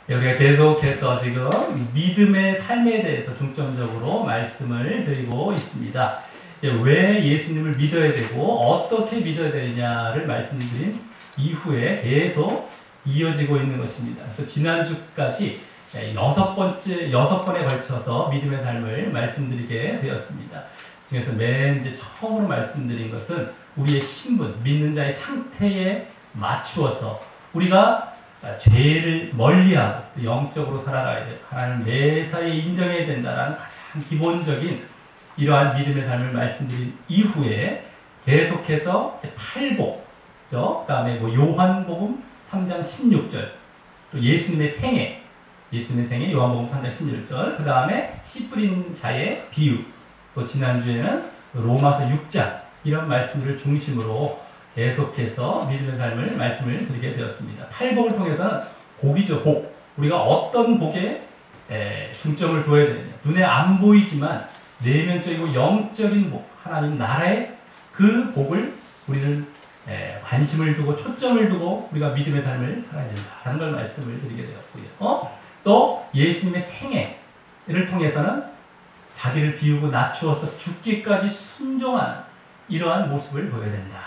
우리가 계속해서 지금 믿음의 삶에 대해서 중점적으로 말씀을 드리고 있습니다. 이제 왜 예수님을 믿어야 되고 어떻게 믿어야 되느냐를 말씀드린 이후에 계속 이어지고 있는 것입니다. 그래서 지난주까지 6번에 걸쳐서 믿음의 삶을 말씀드리게 되었습니다. 그래서 맨 이제 처음으로 말씀드린 것은 우리의 신분, 믿는 자의 상태에 맞추어서 우리가 죄를 멀리하고 영적으로 살아가야 돼. 하나님을 매사에 인정해야 된다라는 가장 기본적인 이러한 믿음의 삶을 말씀드린 이후에 계속해서 이제 팔복, 그 다음에 요한복음 3장 16절, 또 예수님의 생애 요한복음 3장 16절, 그 다음에 씨 뿌린 자의 비유, 또 지난주에는 로마서 6장 이런 말씀들을 중심으로 계속해서 믿음의 삶을 말씀을 드리게 되었습니다. 팔복을 통해서는 복이죠, 복. 우리가 어떤 복에 중점을 두어야 되느냐. 눈에 안 보이지만 내면적이고 영적인 복, 하나님 나라의 그 복을 우리는 관심을 두고 초점을 두고 우리가 믿음의 삶을 살아야 된다라는 걸 말씀을 드리게 되었고요. 또 예수님의 생애를 통해서는 자기를 비우고 낮추어서 죽기까지 순종하는 이러한 모습을 보여야 된다.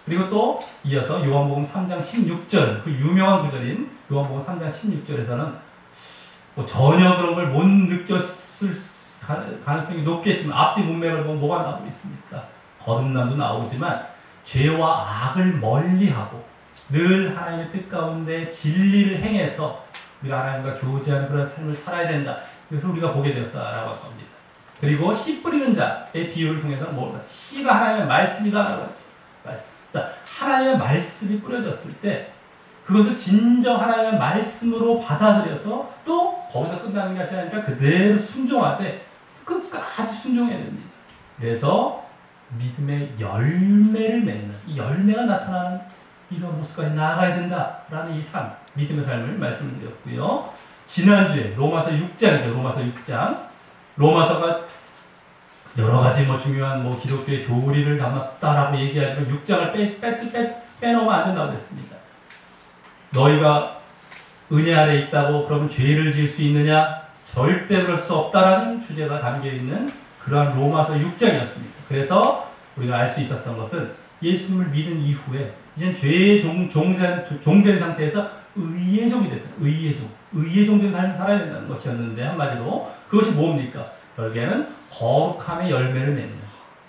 그리고 또 이어서 요한복음 3장 16절, 그 유명한 구절인 요한복음 3장 16절에서는 전혀 그런 걸 못 느꼈을 가능성이 높겠지만 앞뒤 문맥을 보면 뭐가 나오고 있습니까? 거듭남도 나오지만 죄와 악을 멀리하고 늘 하나님의 뜻 가운데 진리를 행해서 우리가 하나님과 교제하는 그런 삶을 살아야 된다. 그래서 우리가 보게 되었다라고 할 겁니다. 그리고 씨 뿌리는 자의 비유를 통해서 씨가 하나님의 말씀이다라고 했죠. 그래서 하나님의 말씀이 뿌려졌을 때 그것을 진정 하나님의 말씀으로 받아들여서 또 거기서 끝나는 것이 아니라 그대로 순종하되 끝까지 순종해야 됩니다. 그래서 믿음의 열매를 맺는 이 열매가 나타나는 이런 모습까지 나아가야 된다라는 이 삶, 믿음의 삶을 말씀을 드렸고요. 지난주에 로마서 6장이죠. 로마서 6장. 로마서가 여러 가지 중요한 기독교의 교리를 담았다라고 얘기하지만 6장을 빼놓으면 안 된다고 했습니다. 너희가 은혜 아래 있다고 그러면 죄를 지을 수 있느냐? 절대 그럴 수 없다라는 주제가 담겨있는 그러한 로마서 6장이었습니다. 그래서 우리가 알 수 있었던 것은 예수님을 믿은 이후에 이젠 죄의 종된 상태에서 의의 종이 됐다. 의의 종된 삶을 살아야 된다는 것이었는데 한마디로 그것이 뭡니까? 결국에는 거룩함의 열매를 맺는.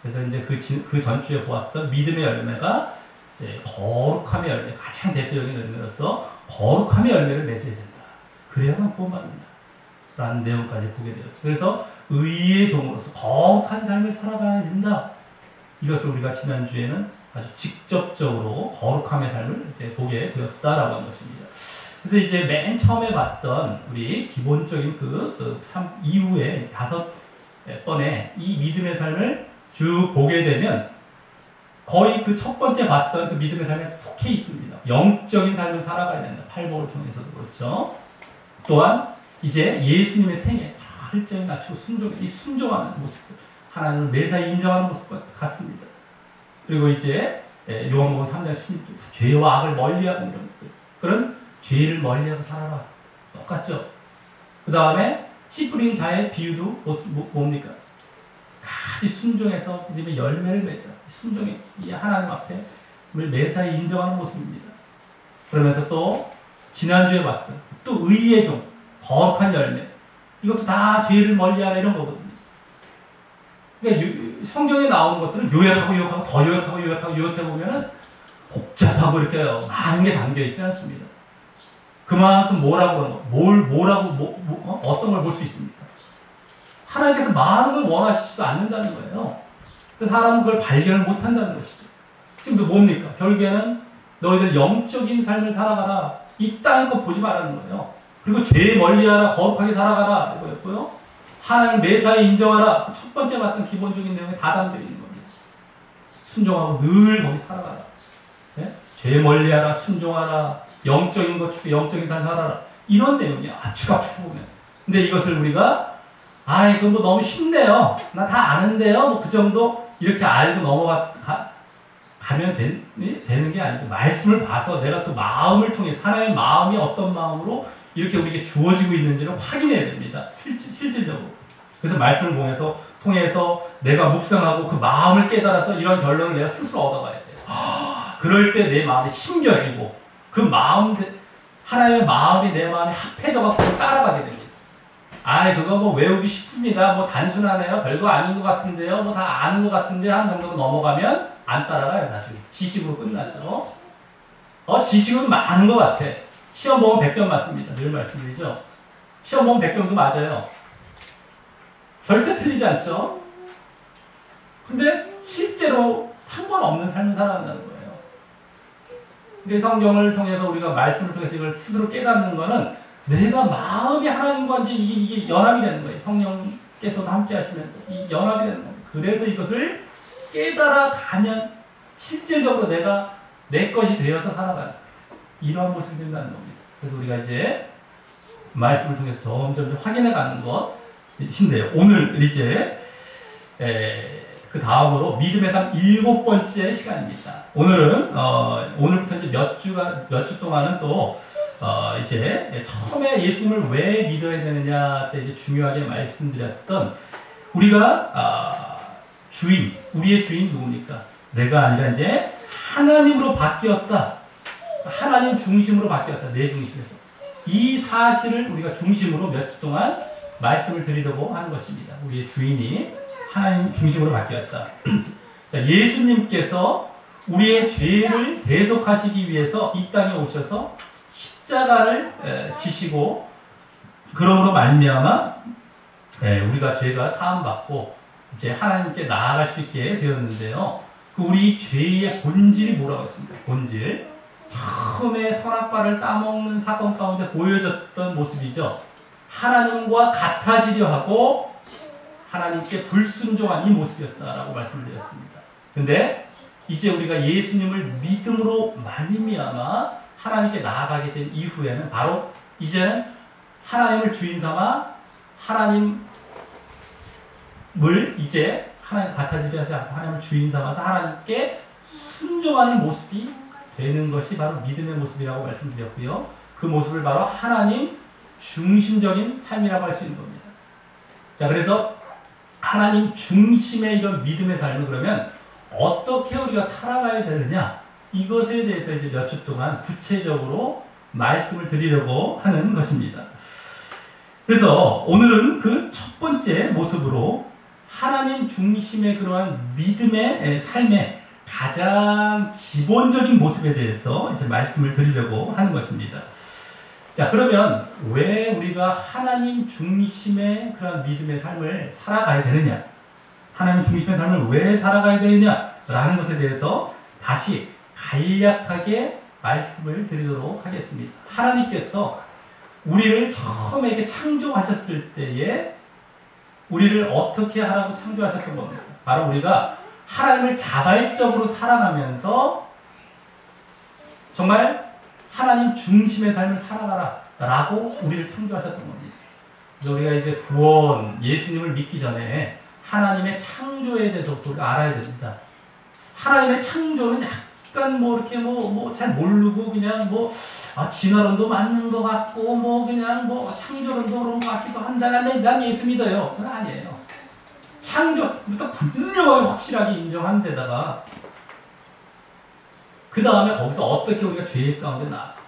그래서 이제 그 전주에 보았던 믿음의 열매가 이제 거룩함의 열매, 가장 대표적인 열매로서 거룩함의 열매를 맺어야 된다. 그래야만 구원받는다. 라는 내용까지 보게 되었죠. 그래서 의의 종으로서 거룩한 삶을 살아가야 된다. 이것을 우리가 지난주에는 아주 직접적으로 거룩함의 삶을 이제 보게 되었다라고 하는 것입니다. 그래서 이제 맨 처음에 봤던 우리 기본적인 이후에 5번의 이 믿음의 삶을 쭉 보게 되면 거의 그 첫 번째 봤던 그 믿음의 삶에 속해 있습니다. 영적인 삶을 살아가야 된다. 팔복을 통해서도 그렇죠. 또한 이제 예수님의 생애 철저히 낮추고 순종하는 모습들, 하나님을 매사에 인정하는 모습과 같습니다. 그리고 이제 요한복음 3장 16절 죄와 악을 멀리하고 이런 것들, 그런 죄를 멀리하고 살아라. 똑같죠. 그 다음에 씨 뿌린 자의 비유도 뭡니까? 같이 순종해서 믿음의 열매를 맺자. 순종이 하나님 앞에 매사에 인정하는 모습입니다. 그러면서 또 지난주에 봤던 또 의의 종, 거룩한 열매, 이것도 다 죄를 멀리하라 이런 거거든요. 그러니까 성경에 나오는 것들은 요약하고 더 요약해보면은 복잡하고 이렇게 많은 게 담겨 있지 않습니다. 그만큼 어떤 걸 볼 수 있습니까? 하나님께서 많은 걸 원하시지도 않는다는 거예요. 그래서 사람은 그걸 발견을 못 한다는 것이죠. 지금도 뭡니까? 결국에는 너희들 영적인 삶을 살아가라. 이 땅의 것 보지 말라는 거예요. 그리고 죄 멀리하라, 거룩하게 살아가라 이거였고요. 하나님을 매사에 인정하라. 그 첫 번째 봤던 기본적인 내용이 다 담겨 있는 겁니다. 순종하고 늘 거기 살아가라. 네? 죄 멀리하라, 순종하라, 영적인 것 추구, 영적인 삶 살아라. 이런 내용이야. 압축 보면. 근데 이것을 우리가 이거 너무 쉽네요. 나 다 아는데요. 그 정도 이렇게 알고 가면 되는 게 아니죠. 말씀을 봐서 내가 그 마음을 통해 하나님의 마음이 어떤 마음으로 이렇게 우리에게 주어지고 있는지를 확인해야 됩니다. 실질적으로. 그래서 말씀을 통해서 내가 묵상하고 그 마음을 깨달아서 이런 결론을 내가 스스로 얻어가야 돼요. 그럴 때 내 마음이 심겨지고 그 마음, 하나님의 마음이 내 마음에 합해져갖고 따라가게 됩니다. 그거 뭐 외우기 쉽습니다. 뭐 단순하네요. 별거 아닌 것 같은데요. 뭐 다 아는 것 같은데 한 정도 넘어가면 안 따라가요. 나중에. 지식으로 끝나죠. 지식은 많은 것 같아. 시험 보면 100점 맞습니다. 늘 말씀드리죠. 시험 보면 100점도 맞아요. 절대 틀리지 않죠? 근데 실제로 상관없는 삶을 살아간다는 거예요. 근데 성경을 통해서 우리가 말씀을 통해서 이걸 스스로 깨닫는 거는 내가 마음이 하나님과 이제 이게 연합이 되는 거예요. 성령께서도 함께 하시면서 이 연합이 되는 거예요. 그래서 이것을 깨달아 가면 실질적으로 내가 내 것이 되어서 살아가는 이러한 모습이 된다는 겁니다. 그래서 우리가 이제 말씀을 통해서 점점 확인해 가는 것인데요. 오늘 이제 그 다음으로 믿음의 삶 7번째 시간입니다. 오늘은 오늘부터 이제 몇 주 동안은 또 이제 처음에 예수님을 왜 믿어야 되느냐 때 이제 중요하게 말씀드렸던 우리가 우리의 주인 누굽니까? 내가 아니라 이제 하나님으로 바뀌었다. 하나님 중심으로 바뀌었다. 내 중심에서. 이 사실을 우리가 중심으로 몇 주 동안 말씀을 드리려고 하는 것입니다. 우리의 주인이 하나님 중심으로 바뀌었다. 자, 예수님께서 우리의 죄를 대속하시기 위해서 이 땅에 오셔서 십자가를 지시고 그러므로 말미암아 우리가 죄가 사함받고 이제 하나님께 나아갈 수 있게 되었는데요. 그 우리 죄의 본질이 뭐라고 했습니까? 본질. 처음에 선악과를 따먹는 사건 가운데 보여졌던 모습이죠. 하나님과 같아지려 하고 하나님께 불순종한 이 모습이었다라고 말씀을 드렸습니다. 근데 이제 우리가 예수님을 믿음으로 말미암아 하나님께 나아가게 된 이후에는 바로 이제는 하나님을 주인 삼아 하나님을 이제 하나님 같아지려 하지 않고 하나님을 주인 삼아서 하나님께 순종하는 모습이 되는 것이 바로 믿음의 모습이라고 말씀드렸고요. 그 모습을 바로 하나님 중심적인 삶이라고 할 수 있는 겁니다. 자, 그래서 하나님 중심의 이런 믿음의 삶을 그러면 어떻게 우리가 살아가야 되느냐, 이것에 대해서 이제 몇 주 동안 구체적으로 말씀을 드리려고 하는 것입니다. 그래서 오늘은 그 첫 번째 모습으로 하나님 중심의 그러한 믿음의 삶의 가장 기본적인 모습에 대해서 이제 말씀을 드리려고 하는 것입니다. 자, 그러면 왜 우리가 하나님 중심의 그런 믿음의 삶을 살아가야 되느냐? 하나님 중심의 삶을 왜 살아가야 되느냐라는 것에 대해서 다시 간략하게 말씀을 드리도록 하겠습니다. 하나님께서 우리를 처음에 이렇게 창조하셨을 때에 우리를 어떻게 하라고 창조하셨던 겁니까? 바로 우리가 하나님을 자발적으로 사랑하면서 정말 하나님 중심의 삶을 살아가라 라고 우리를 창조하셨던 겁니다. 그래서 우리가 이제 구원, 예수님을 믿기 전에 하나님의 창조에 대해서 우리가 알아야 됩니다. 하나님의 창조는 약간 뭐 이렇게 뭐 잘 모르고 그냥 진화론도 맞는 것 같고 그냥 창조론도 그런 것 같기도 한다. 난 예수 믿어요. 그건 아니에요. 창조부터 분명하게 확실하게 인정한 데다가 그 다음에 거기서 어떻게 우리가 죄 가운데 나아갔고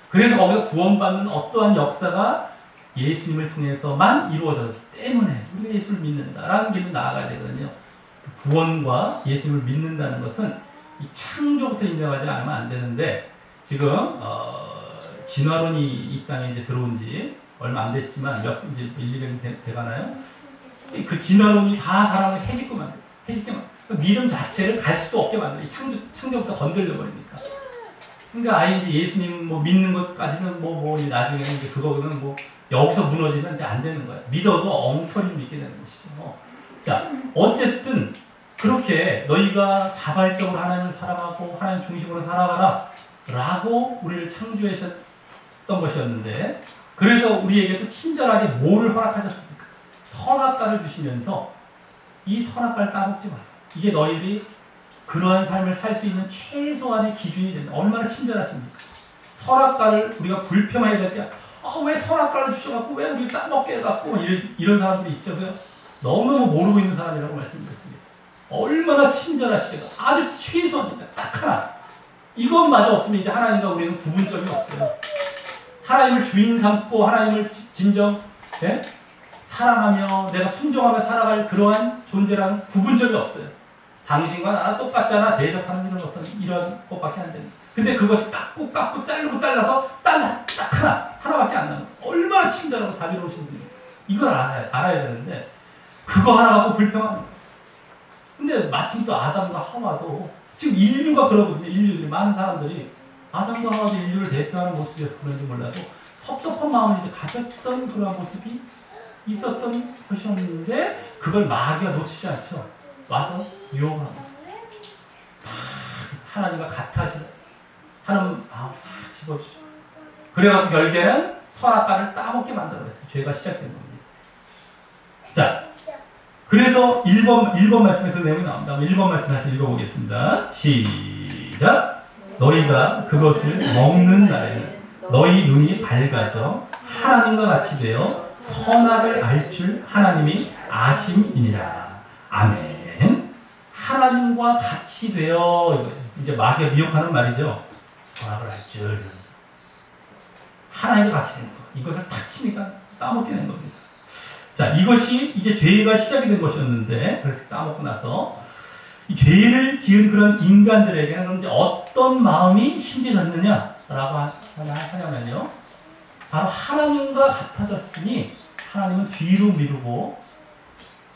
그래서 거기서 구원받는 어떠한 역사가 예수님을 통해서만 이루어졌기 때문에 우리가 예수를 믿는다라는 길로 나아가야 되거든요. 구원과 예수님을 믿는다는 것은 이 창조부터 인정하지 않으면 안 되는데 지금 진화론이 이 땅에 이제 들어온 지 얼마 안 됐지만 이제 1,200년 돼가나요? 그 진화론이 다 사람을 해집게 만들어. 그 믿음 자체를 갈 수도 없게 만들어. 이 창조부터 건들려 버리니까. 그러니까 아예 이제 예수님 믿는 것까지는 나중에는 이제 그거는 여기서 무너지면 이제 안 되는 거야. 믿어도 엉터리 믿게 되는 것이죠. 자, 어쨌든 그렇게 너희가 자발적으로 하나님을 사랑하고 하나님 중심으로 살아가라 라고 우리를 창조하셨던 것이었는데 그래서 우리에게 또 친절하게 뭐를 허락하셨습니까? 선악과를 주시면서 이 선악과를 따먹지 마라. 이게 너희들이 그러한 삶을 살 수 있는 최소한의 기준이 된다. 얼마나 친절하십니까? 선악과를 우리가 불평해야 될 게 왜 선악과를 주셔갖고 왜 우리 따먹게 해갖고 이런 사람들이 있죠. 너무너무 모르고 있는 사람이라고 말씀드렸습니다. 얼마나 친절하시게도 아주 최소한입니다. 딱 하나. 이것마저 없으면 이제 하나님과 우리는 구분점이 없어요. 하나님을 주인 삼고 하나님을 진정 사랑하며 내가 순종하며 살아갈 그러한 존재라는 구분점이 없어요. 당신과 나랑 똑같잖아. 대적하는 이런 것밖에 안 됩니다. 근데 그것을 깎고 자르고 잘라서 딱 하나밖에 안 남아요. 얼마나 친절하고 자비로우신 분이에요. 이걸 알아야 되는데 그거 하나 갖고 불평합니다. 근데 마침 또 아담과 하와도 지금 인류가 그러거든요. 인류들이 많은 사람들이 아담과 하와도 인류를 대표하는 모습이어서 그런지 몰라도 섭섭한 마음을 이제 가졌던 그런 모습이 있었던 것이었는데 그걸 마귀가 놓치지 않죠. 와서 유혹합니다. 하나님과 같아지는 하나님 마음 싹 집어주죠. 그래갖고 결국에는 선악과를 따먹게 만들어냈어요. 죄가 시작된 겁니다. 자, 그래서 1번 말씀에 그 내용이 나옵니다. 1번 말씀 다시 읽어보겠습니다. 시작! 너희가 그것을 먹는 날에 너희 눈이 밝아져 하나님과 같이 되어 선악을 알 줄 하나님이 아심이니라. 아멘. 하나님과 같이 되어 이제 마귀가 미혹하는 말이죠. 선악을 알 줄 이러면서 하나님과 같이 되는 거. 이것을 탁 치니까 따먹게 된 겁니다. 자, 이것이 이제 죄가 시작이 된 것이었는데 그래서 따먹고 나서 이 죄를 지은 그런 인간들에게는 이제 어떤 마음이 심겨졌느냐라고 하냐면요. 바로 하나님과 같아졌으니 하나님은 뒤로 미루고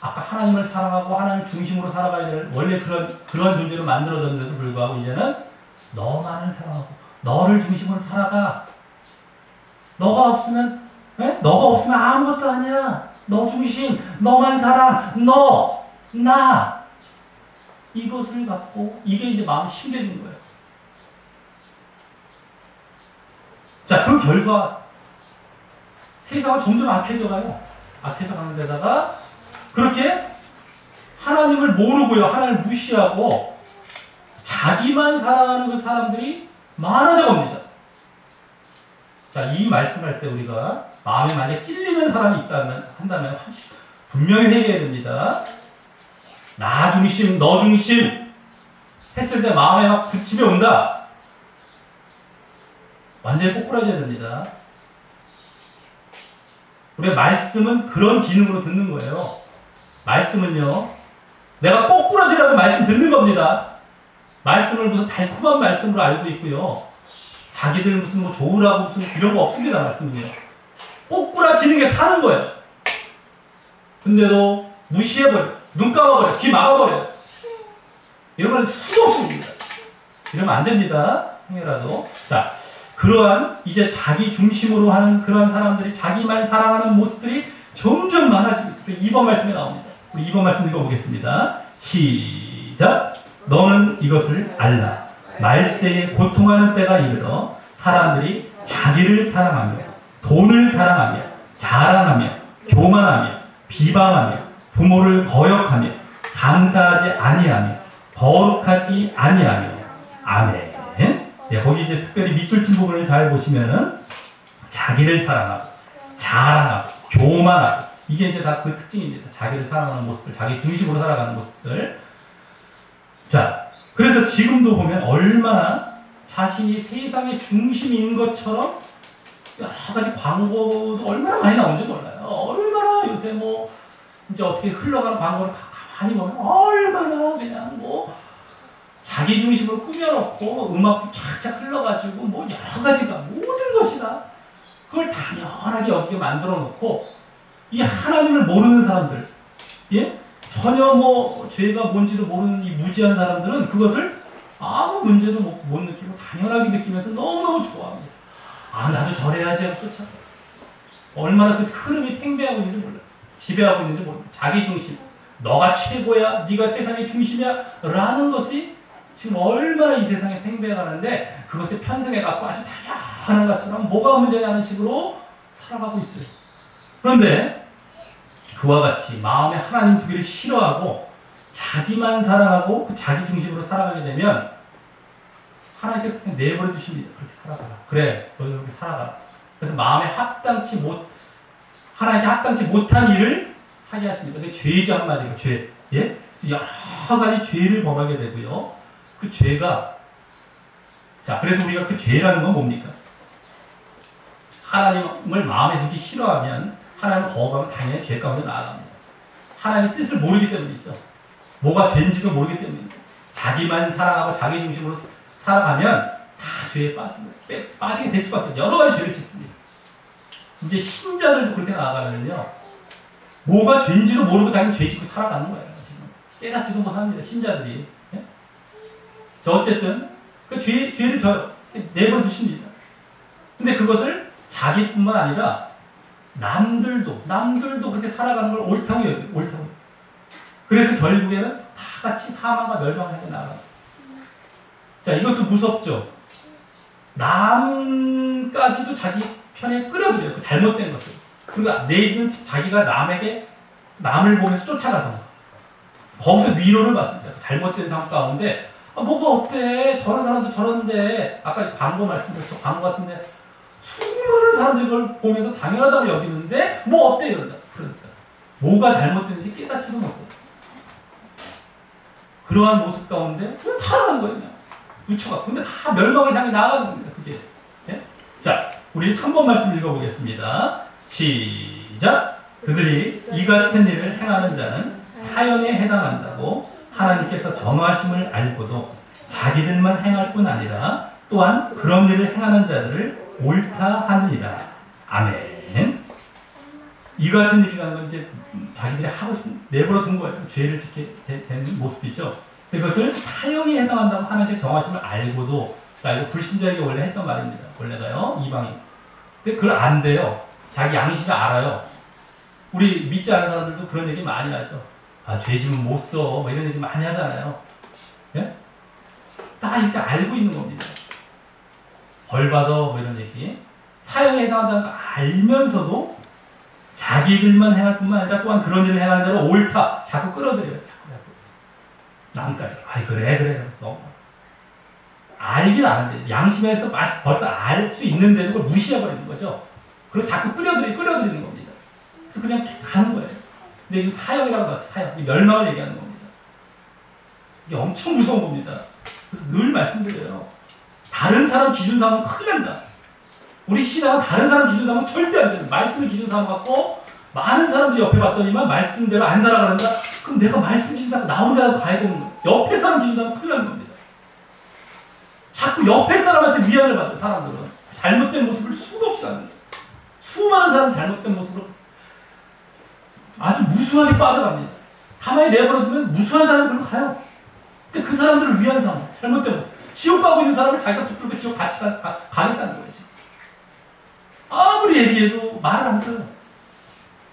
아까 하나님을 사랑하고 하나님 중심으로 살아가야 될 원래 그런 존재로 만들어졌는데도 불구하고 이제는 너만을 사랑하고 너를 중심으로 살아가. 너가 없으면 아무것도 아니야. 너 중심, 너만 사랑, 나 이것을 갖고 이게 이제 마음이 심겨진 거예요. 자, 그 결과 세상은 점점 악해져가요. 악해져가는 데다가 그렇게 하나님을 모르고요. 하나님을 무시하고 자기만 사랑하는 그 사람들이 많아져 갑니다. 자, 이 말씀할 때 우리가 마음에 만약에 찔리는 사람이 한다면 분명히 회개해야 됩니다. 나 중심, 너 중심 했을 때 마음에 막 부딪힘이 온다. 완전히 꼬꾸라져야 됩니다. 우리가 말씀은 그런 기능으로 듣는 거예요. 말씀은요, 내가 꼬꾸라지라고 말씀 듣는 겁니다. 말씀을 무슨 달콤한 말씀으로 알고 있고요. 자기들 무슨 뭐 좋으라고 무슨 이런 거 없습니다. 말씀은요. 꼬꾸라지는 게 사는 거예요. 근데도 무시해버려. 눈 감아버려. 귀 막아버려. 이런 걸 수도 없이 봅니다. 이러면 안 됩니다. 행여라도. 자, 그러한 이제 자기 중심으로 하는 그런 사람들이 자기만 사랑하는 모습들이 점점 많아지고 있어요. 2번 말씀에 나옵니다. 우리 2번 말씀 읽어보겠습니다. 시작! 너는 이것을 알라. 말세에 고통하는 때가 이르러 사람들이 자기를 사랑하며 돈을 사랑하며 자랑하며 교만하며 비방하며 부모를 거역하며 감사하지 아니하며 거룩하지 아니하며 아멘. 네, 거기 이제 특별히 밑줄 친 부분을 잘 보시면은 자기를 사랑하고 자랑하고 교만하고 이게 이제 다 그 특징입니다. 자기를 사랑하는 모습들, 자기 중심으로 살아가는 모습들. 자, 그래서 지금도 보면 얼마나 자신이 세상의 중심인 것처럼 여러 가지 광고도 얼마나 많이 나오는지 몰라요. 얼마나 요새 뭐 이제 어떻게 흘러가는 광고를 가만히 보면 얼마나 그냥 뭐 자기 중심으로 꾸며놓고 음악도 쫙쫙 흘러가지고 뭐 여러 가지가 모든 것이 다 그걸 당연하게 여기게 만들어 놓고 이 하나님을 모르는 사람들, 예? 전혀 뭐 죄가 뭔지도 모르는 이 무지한 사람들은 그것을 아무 문제도 못 느끼고 당연하게 느끼면서 너무너무 좋아합니다. 아, 나도 저래야지 하고 쫓아가. 얼마나 그 흐름이 팽배하고 있는지 몰라요. 지배하고 있는지 모릅니다. 자기 중심. 너가 최고야. 네가 세상의 중심이야. 라는 것이 지금 얼마나 이 세상에 팽배해가는데 그것에 편승해갖고 아주 당연한 것처럼 뭐가 문제냐는 식으로 살아가고 있어요. 그런데 그와 같이 마음에 하나님 두기를 싫어하고 자기만 사랑하고 그 자기 중심으로 살아가게 되면 하나님께서 그냥 내버려 두십니다. 그렇게 살아가라. 그래, 너희들 그렇게 살아가라. 그래서 마음에 하나님께 합당치 못한 일을 하게 하십니다. 그게 죄죠, 한마디로 죄. 예? 그래서 여러 가지 죄를 범하게 되고요. 그 죄가, 자, 그래서 우리가 그 죄라는 건 뭡니까? 하나님을 마음에 두기 싫어하면, 하나님을 거부하면 당연히 죄 가운데 나아갑니다. 하나님의 뜻을 모르기 때문이죠. 뭐가 죄인지도 모르기 때문이죠. 자기만 사랑하고 자기 중심으로 살아가면 다 죄에 빠지게 될 수밖에 없어요. 여러 가지 죄를 짓습니다. 이제 신자들도 그렇게 나아가면요, 뭐가 죄인지도 모르고 자기는 죄 짓고 살아가는 거예요. 지금 깨닫지도 못합니다. 신자들이. 예? 저 어쨌든 그 죄를 내버려 두십니다. 근데 그것을 자기뿐만 아니라 남들도 그렇게 살아가는 걸 옳다고 여겨요. 옳다고. 그래서 결국에는 다 같이 사망과 멸망을 하게 나아갑니다. 자, 이것도 무섭죠. 남까지도 자기 편에 끌어들여요. 그 잘못된 것을. 그리고 내지는 자기가 남을 보면서 쫓아가던 거기서 위로를 받습니다. 그 잘못된 삶 가운데 뭐가 어때? 저런 사람도 저런데, 아까 광고 말씀드렸죠. 광고 같은데 수많은 사람들이 그걸 보면서 당연하다고 여기는데 뭐 어때? 이런다. 그러니까 뭐가 잘못된지 깨닫지도 못해요. 그러한 모습 가운데 그냥 살아가는 거예요. 그냥 묻혀가. 근데 다 멸망을 향해 나아가는 겁니다. 그게. 예? 자, 우리 3번 말씀 읽어보겠습니다. 시작. 그들이 이 같은 일을 행하는 자는 사형에 해당한다고 하나님께서 정하심을 알고도 자기들만 행할 뿐 아니라 또한 그런 일을 행하는 자들을 옳다 하느니라. 아멘. 이 같은 일이라는 건 이제 자기들이 하고 싶은, 내버려 둔 거예요. 죄를 짓게 된 모습이죠. 그것을 사형에 해당한다고 하나님께 정하심을 알고도, 자, 이거 불신자에게 원래 했던 말입니다. 원래가요, 이방인. 근데 그걸 안 돼요. 자기 양심이 알아요. 우리 믿지 않은 사람들도 그런 얘기 많이 하죠. 아, 죄 지면 못 써. 뭐 이런 얘기 많이 하잖아요. 예? 딱 이렇게 알고 있는 겁니다. 벌 받아. 뭐 이런 얘기. 사형에 해당한다는 거 알면서도 자기들만 행할 뿐만 아니라 또한 그런 일을 행하는 대로 옳다. 자꾸 끌어들여요. 남까지. 아이, 그래. 그래서 너무. 알긴 아는데, 양심에서 벌써 알 수 있는데도 그걸 무시해버리는 거죠. 그리고 자꾸 끌어들이는 겁니다. 그래서 그냥 가는 거예요. 근데 이거 사형이라고 나왔죠. 사형. 멸망을 얘기하는 겁니다. 이게 엄청 무서운 겁니다. 그래서 늘 말씀드려요. 다른 사람 기준 삼으면 큰일 난다. 우리 신앙은 다른 사람 기준 삼으면 절대 안 돼요. 말씀을 기준 삼아갖고 많은 사람들이 옆에 봤더니만 말씀대로 안 살아가는다? 그럼 내가 말씀 기준 삼고 나 혼자라도 가야 되는 거예요. 옆에 사람 기준 삼으면 큰일 나는 겁니다. 자꾸 옆에 사람한테 위안을 받아요. 사람들은. 잘못된 모습을 수없이 가는 거예요. 수많은 사람 잘못된 모습으로 아주 무수하게 빠져갑니다. 가만히 내버려두면 무수한 사람이 그렇게 가요. 근데 그 사람들을 위한 사람, 잘못된 모습. 지옥 가고 있는 사람을 자기가 붙들고 지옥 같이 가겠다는 거예요. 아무리 얘기해도 말을 안 들어요.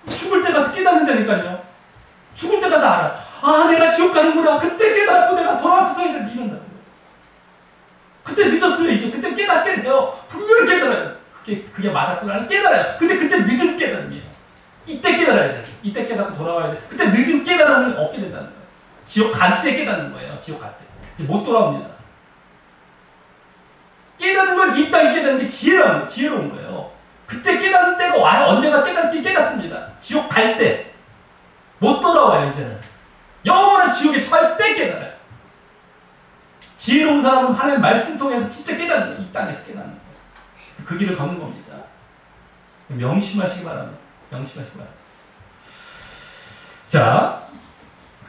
죽을 때 가서 깨닫는다니까요. 죽을 때 가서 알아. 아, 내가 지옥 가는구나. 그때 깨닫고 내가 돌아왔어야 되는데 이런다고요. 그때 늦었어요. 이제 그때 깨닫게 돼요. 분명히 깨달아요. 그게 맞았구나. 깨달아요. 근데 그때 늦은 깨달음이에요. 이때 깨달아야 돼. 이때 깨닫고 돌아와야 돼. 그때 늦은 깨달음을 얻게 된다는 거예요. 지옥 갈 때 깨닫는 거예요. 지옥 갈 때. 이제 못 돌아옵니다. 깨닫는 건 이 땅에 깨닫는 게 지혜로운 거예요. 그때 깨닫는 때가 와요. 언젠가 깨닫습니다. 지옥 갈 때. 못 돌아와요, 이제는. 영원한 지옥에 처할 때 깨달아요. 지혜로운 사람은 하나님 말씀 통해서 진짜 깨닫는 거예요. 이 땅에서 깨닫는 거예요. 그래서 그 길을 걷는 겁니다. 명심하시기 바랍니다. 명심하시기 바랍니다.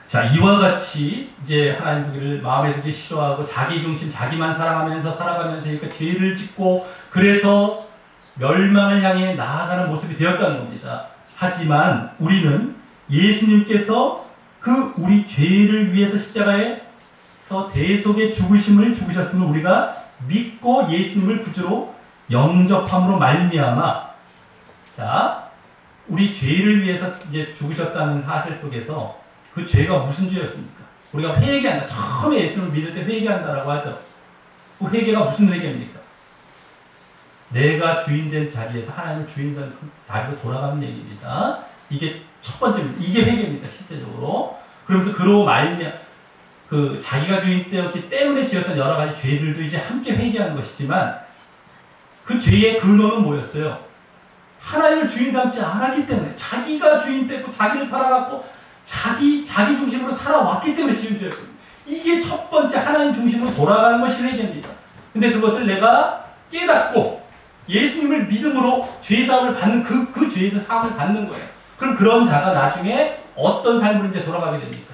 자, 이와 같이 이제 하나님 두기를 마음에 두기 싫어하고 자기 중심, 자기만 사랑하면서 살아가면서 그러니까 죄를 짓고 그래서 멸망을 향해 나아가는 모습이 되었다는 겁니다. 하지만 우리는 예수님께서 그 우리 죄를 위해서 십자가에서 대속의 죽으셨음을 우리가 믿고 예수님을 구주로 영접함으로 말미암아, 자, 우리 죄를 위해서 이제 죽으셨다는 사실 속에서 그 죄가 무슨 죄였습니까? 우리가 회개한다. 처음에 예수님을 믿을 때 회개한다라고 하죠. 그 회개가 무슨 회개입니까? 내가 주인된 자리에서 하나님을 주인된 자리로 돌아가는 얘기입니다. 이게 첫 번째입니다. 이게 회개입니다. 실제적으로. 그러면서 그러고 그 자기가 주인 되었기 때문에 지었던 여러 가지 죄들도 이제 함께 회개하는 것이지만 그 죄의 근원은 뭐였어요? 하나님을 주인 삼지 않았기 때문에, 자기가 주인 되고 자기를 살아갔고 자기 중심으로 살아왔기 때문에 지은 죄였거든요. 이게 첫 번째 하나님 중심으로 돌아가는 것이 회개입니다. 근데 그것을 내가 깨닫고 예수님을 믿음으로 죄사함을 받는 그 죄에서 사함을 받는 거예요. 그럼 그런 자가 나중에 어떤 삶으로 이제 돌아가게 됩니까?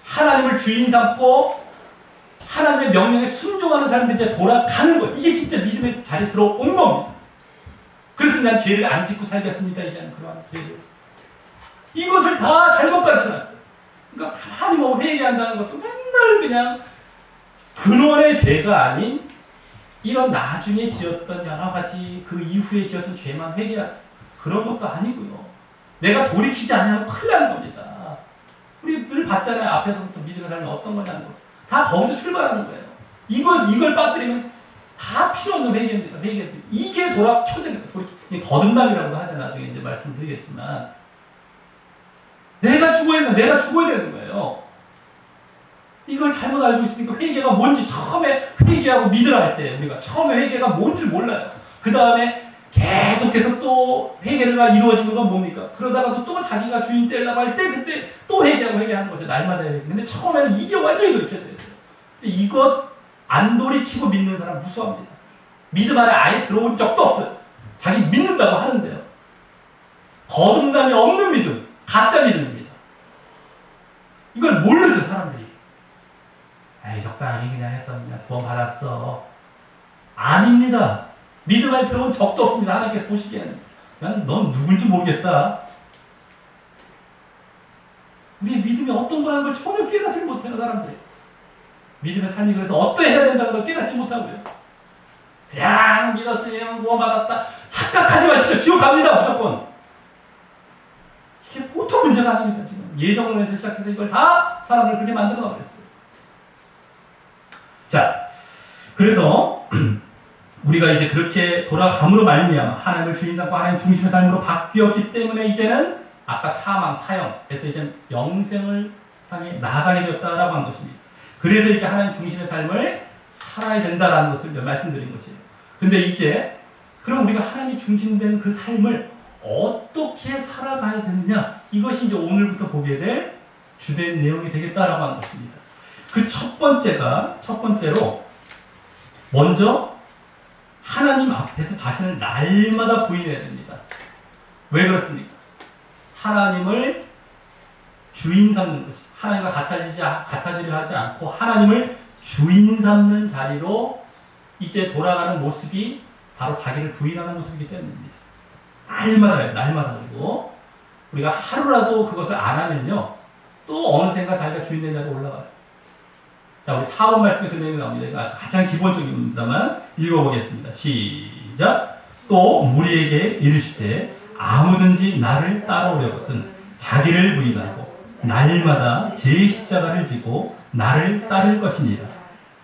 하나님을 주인 삼고 하나님의 명령에 순종하는 삶으로 이제 돌아가는 거예요. 이게 진짜 믿음의 자리에 들어온 겁니다. 그래서 난 죄를 안 짓고 살겠습니다. 이제는 그러한 죄를. 이것을 다 잘못 가르쳐놨어요. 그러니까 가만히 뭐 회개한다는 것도 맨날 그냥 근원의 죄가 아닌 이런 나중에 지었던 여러 가지 그 이후에 지었던 죄만 회개하는 그런 것도 아니고요. 내가 돌이키지 않으면 큰일 나는 겁니다. 우리 늘 봤잖아요. 앞에서부터 믿음을 하면 어떤 거냐는 거. 다 거기서 출발하는 거예요. 이걸 빠뜨리면 다 필요 없는 회개입니다. 회개입니다. 이게 현재입니다. 거듭남이라고 하잖아요. 나중에 이제 말씀드리겠지만. 내가 죽어야 되는 거예요. 이걸 잘못 알고 있으니까 회개가 뭔지 처음에 회개하고 믿으라 할 때 우리가 처음에 회개가 뭔지 몰라요. 그 다음에 계속해서 또 회개가 이루어지는 건 뭡니까? 그러다가도 또 자기가 주인 되려고 할 때 그때 또 회개하는 거죠. 날마다 회개. 근데 처음에는 이게 완전히 그렇게 돼요. 근데 이것 안 돌이키고 믿는 사람 무수합니다. 믿음 안에 아예 들어온 적도 없어요. 자기 믿는다고 하는데요. 거듭남이 없는 믿음, 가짜 믿음입니다. 이걸 모르죠, 사람들이. 에이, 적당히 그냥 해서 그냥 구원 받았어. 아닙니다. 믿음 안에 들어온 적도 없습니다. 하나님께서 보시기에는. 난 넌 누군지 모르겠다. 우리의 믿음이 어떤 거라는 걸 전혀 깨닫지 못해요, 사람들이. 믿음의 삶이 그래서 어떠해야 된다는 걸 깨닫지 못하고요. 그냥 믿었으면 구원 받았다. 착각하지 마십시오. 지옥 갑니다, 무조건. 이게 보통 문제가 아닙니다, 지금. 예정론에서 시작해서 이걸 다 사람을 그렇게 만들어 놔버렸어요. 자, 그래서 우리가 이제 그렇게 돌아감으로 말미암아 하나님을 주인 삼고 하나님 중심의 삶으로 바뀌었기 때문에 이제는 아까 사망, 사형에서 이제 영생을 향해 나아가게 되었다라고 한 것입니다. 그래서 이제 하나님 중심의 삶을 살아야 된다라는 것을 말씀드린 것이에요. 근데 이제 그럼 우리가 하나님 중심된 그 삶을 어떻게 살아가야 되느냐, 이것이 이제 오늘부터 보게 될 주된 내용이 되겠다라고 하는 것입니다. 그 첫 번째로 먼저 하나님 앞에서 자신을 날마다 부인해야 됩니다. 왜 그렇습니까? 하나님을 주인 삼는 것이, 하나님과 같아지려 하지 않고 하나님을 주인 삼는 자리로 이제 돌아가는 모습이 바로 자기를 부인하는 모습이기 때문입니다. 날마다. 그리고 우리가 하루라도 그것을 안 하면요, 또 어느샌가 자기가 주인 된 자리에 올라가요. 자, 우리 4번 말씀에 그 내용이 나옵니다. 이거 아주 가장 기본적입니다만 읽어보겠습니다. 시작. 또 무리에게 이르시되 아무든지 나를 따라오려거든 자기를 부인하고 날마다 제 십자가를 지고 나를 따를 것이니라.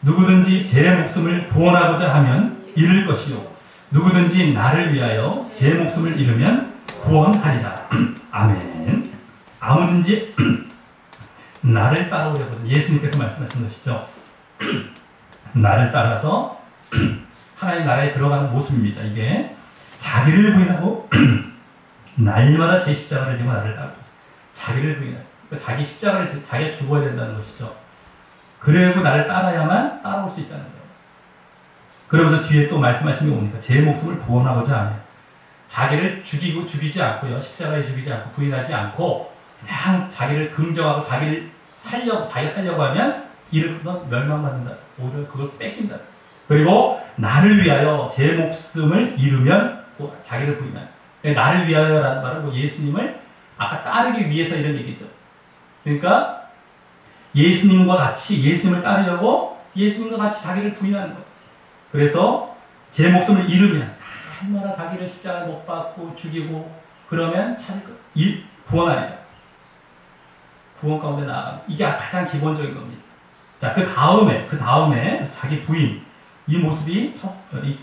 누구든지 제 목숨을 구원하고자 하면 잃을 것이요 누구든지 나를 위하여 제 목숨을 잃으면 구원하리라. 아멘. 아무든지 나를 따라오려거든. 예수님께서 말씀하신 것이죠. 나를 따라서 하나님 나라에 들어가는 모습입니다. 이게 자기를 부인하고 날마다 제 십자가를 지고 나를 따르고 자기를 부인하고 자기 십자가를 자기가 죽어야 된다는 것이죠. 그리고 나를 따라야만 따라올 수 있다는 거예요. 그러면서 뒤에 또 말씀하신 게 뭡니까? 제 목숨을 구원하고자 하면 자기를 죽이지 않고요. 십자가에 죽이지 않고 부인하지 않고 그냥 자기를 긍정하고 자기가 살려고 하면 이를 멸망받는다. 오히려 그걸 뺏긴다. 그리고 나를 위하여 제 목숨을 잃으면 자기를 부인한다. 나를 위하여라는 말은 예수님을 아까 따르기 위해서 이런 얘기죠. 그러니까 예수님과 같이 예수님을 따르려고 예수님과 같이 자기를 부인하는 거예요. 그래서 제 목숨을 잃으면 날마다 자기를 십자가에 못 박고 죽이고 그러면 구원하리라. 구원 가운데 나아갑니다. 이게 가장 기본적인 겁니다. 자, 그 다음에 자기 부인, 이 모습이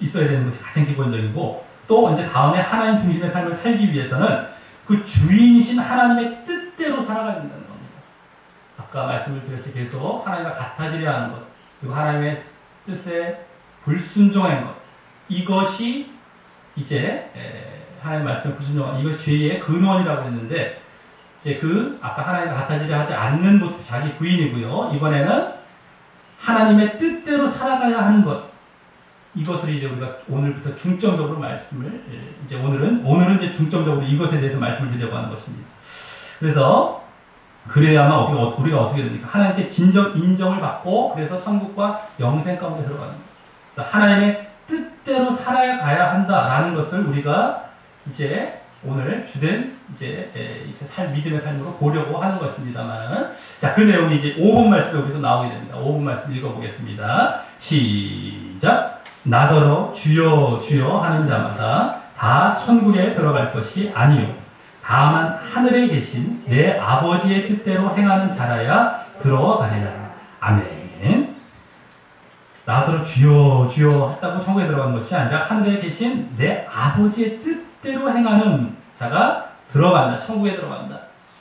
있어야 되는 것이 가장 기본적이고, 또 이제 다음에 하나님 중심의 삶을 살기 위해서는 그 주인이신 하나님의 뜻대로 살아가야 된다는 겁니다. 아까 말씀을 드렸지, 계속 하나님과 같아지려 하는 것, 그리고 하나님의 뜻에 불순종한 것, 이것이 이제 하나님 말씀을 불순종하는 이것이 죄의 근원이라고 했는데 이제 아까 하나님과 같아지려 하지 않는 모습 자기 부인이고요. 이번에는 하나님의 뜻대로 살아가야 하는 것. 이것을 이제 우리가 오늘부터 중점적으로 말씀을 이제 오늘은 이제 중점적으로 이것에 대해서 말씀을 드리려고 하는 것입니다. 그래서 그래야만 우리가 어떻게 됩니까? 하나님께 진정 인정을 받고 그래서 천국과 영생 가운데 들어가는 거예요. 그래서 하나님의 뜻대로 살아가야 한다라는 것을 우리가 이제 오늘 주된 믿음의 삶으로 보려고 하는 것입니다만, 자, 그 내용이 이제 5번 말씀에 여기도 나오게 됩니다. 5번 말씀 읽어보겠습니다. 시작. 나더러 주여 주여 하는 자마다 다 천국에 들어갈 것이 아니요 다만 하늘에 계신 내 아버지의 뜻대로 행하는 자라야 들어가리라. 아멘. 나더러 주여 주여 했다고 천국에 들어가는 것이 아니라 하늘에 계신 내 아버지의 뜻대로 행하는 자가 들어간다. 천국에 들어간다.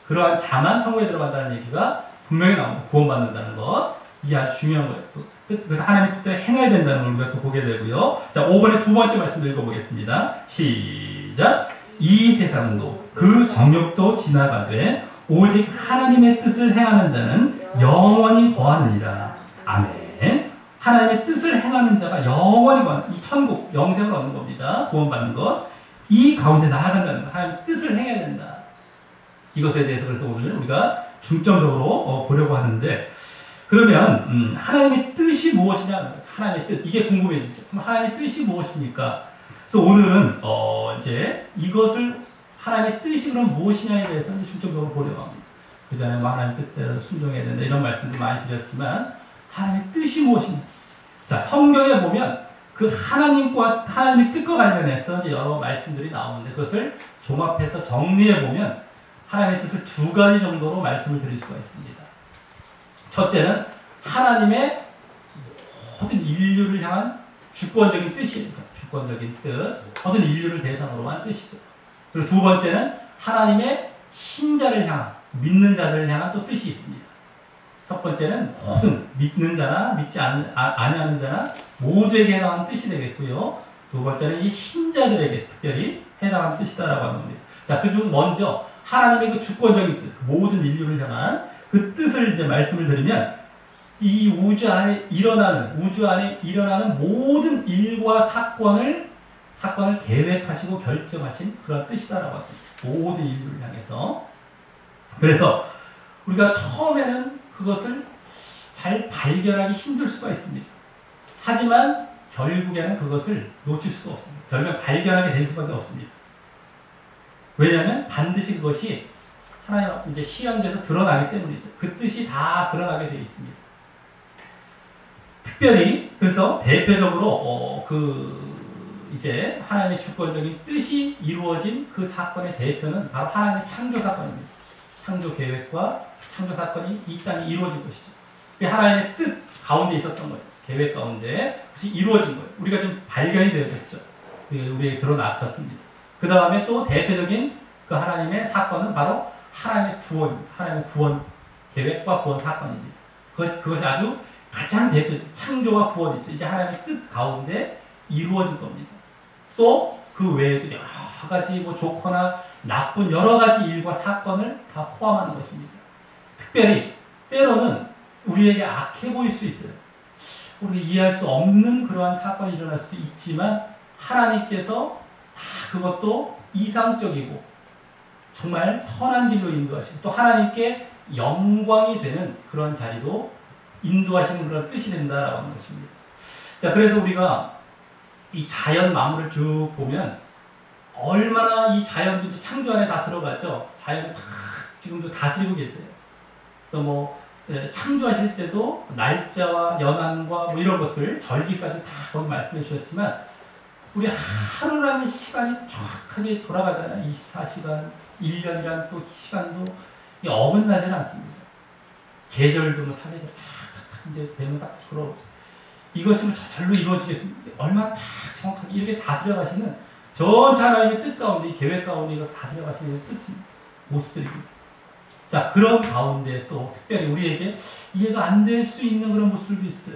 그러한 자만 천국에 들어간다는 얘기가 분명히 나옵니다. 구원받는다는 것. 이게 아주 중요한 거예요. 그래서 하나님의 뜻대로 행해야 된다는 걸 우리가 또 보게 되고요. 자, 5번의 두 번째 말씀 읽어보겠습니다. 시작. 이 세상도 그 정욕도 지나가되 오직 하나님의 뜻을 행하는 자는 영원히 거하느니라. 아멘. 하나님의 뜻을 행하는 자가 영원히 거하는 이 천국, 영생을 얻는 겁니다. 구원받는 것. 이 가운데 나아간다는 것. 하나님의 뜻을 행해야 된다. 이것에 대해서 그래서 오늘 우리가 중점적으로 보려고 하는데, 그러면 하나님의 뜻이 무엇이냐? 하나님의 뜻, 이게 궁금해지죠. 그럼 하나님의 뜻이 무엇입니까? 그래서 오늘은 이제 이것을 하나님의 뜻이 그럼 무엇이냐에 대해서 중점적으로 보려고 합니다. 그 전에 하나님 뜻대로 순종해야 된다 이런 말씀도 많이 드렸지만 하나님의 뜻이 무엇입니까? 자, 성경에 보면 그 하나님의 뜻과 관련해서 이제 여러 말씀들이 나오는데 그것을 종합해서 정리해 보면 하나님의 뜻을 두 가지 정도로 말씀을 드릴 수가 있습니다. 첫째는 하나님의 모든 인류를 향한 주권적인 뜻이니까 주권적인 뜻, 모든 인류를 대상으로 한 뜻이죠. 그리고 두 번째는 하나님의 신자를 향한, 믿는 자들을 향한 또 뜻이 있습니다. 첫 번째는 모든 믿는 자나 믿지 아니하는 자나 모두에게 해당하는 뜻이 되겠고요. 두 번째는 이 신자들에게 특별히 해당하는 뜻이다라고 하는 겁니다. 자, 그중 먼저 하나님의 그 주권적인 뜻, 모든 인류를 향한 그 뜻을 이제 말씀을 드리면 이 우주 안에 일어나는 모든 일과 사건을 계획하시고 결정하신 그런 뜻이다라고 합니다. 모든 인류를 향해서. 그래서 우리가 처음에는 그것을 잘 발견하기 힘들 수가 있습니다. 하지만 결국에는 그것을 놓칠 수가 없습니다. 결국엔 발견하게 될 수밖에 없습니다. 왜냐하면 반드시 그것이 하나님 이제 시연돼서 드러나기 때문이죠. 그 뜻이 다 드러나게 되어 있습니다. 특별히 그래서 대표적으로 이제 하나님의 주권적인 뜻이 이루어진 그 사건의 대표는 바로 하나님의 창조 사건입니다. 창조 계획과 창조 사건이 이 땅에 이루어진 것이죠. 그게 하나님의 뜻 가운데 있었던 거예요. 계획 가운데 그것이 이루어진 거예요. 우리가 좀 발견이 되었죠. 우리에게 드러나쳤습니다. 그 다음에 또 대표적인 그 하나님의 사건은 바로 하나님의 구원입니다. 하나님의 구원 계획과 구원 사건입니다. 그것이 아주 가장 대표, 창조와 구원이죠. 이게 하나님의 뜻 가운데 이루어진 겁니다. 또 그 외에도 여러 가지 좋거나 나쁜 여러 가지 일과 사건을 다 포함하는 것입니다. 특별히 때로는 우리에게 악해 보일 수 있어요. 우리가 이해할 수 없는 그러한 사건이 일어날 수도 있지만 하나님께서 다 그것도 이상적이고 정말 선한 길로 인도하시고 또 하나님께 영광이 되는 그런 자리로 인도하시는 그런 뜻이 된다라고 하는 것입니다. 자, 그래서 우리가 이 자연 만물을 쭉 보면 얼마나 이 자연도 창조 안에 다 들어가죠. 자연을 다 지금도 다스리고 계세요. 그래서 창조하실 때도 날짜와 연한과 이런 것들 절기까지 다 거기 말씀해 주셨지만 우리 하루라는 시간이 정확하게 돌아가잖아요. 24시간, 1년이란 또 시간도 어긋나지는 않습니다. 계절도 사계절 탁탁탁 이제 되면 딱 돌아오죠. 이것이 저절로 이루어지겠습니다. 얼마나 딱 정확하게 이렇게 다스려 가시는 전체 하나님의 뜻 가운데, 이 계획 가운데 이것을 다스려 가시는 뜻입니다. 모습들입니다. 자, 그런 가운데 또 특별히 우리에게 이해가 안 될 수 있는 그런 모습들도 있어요.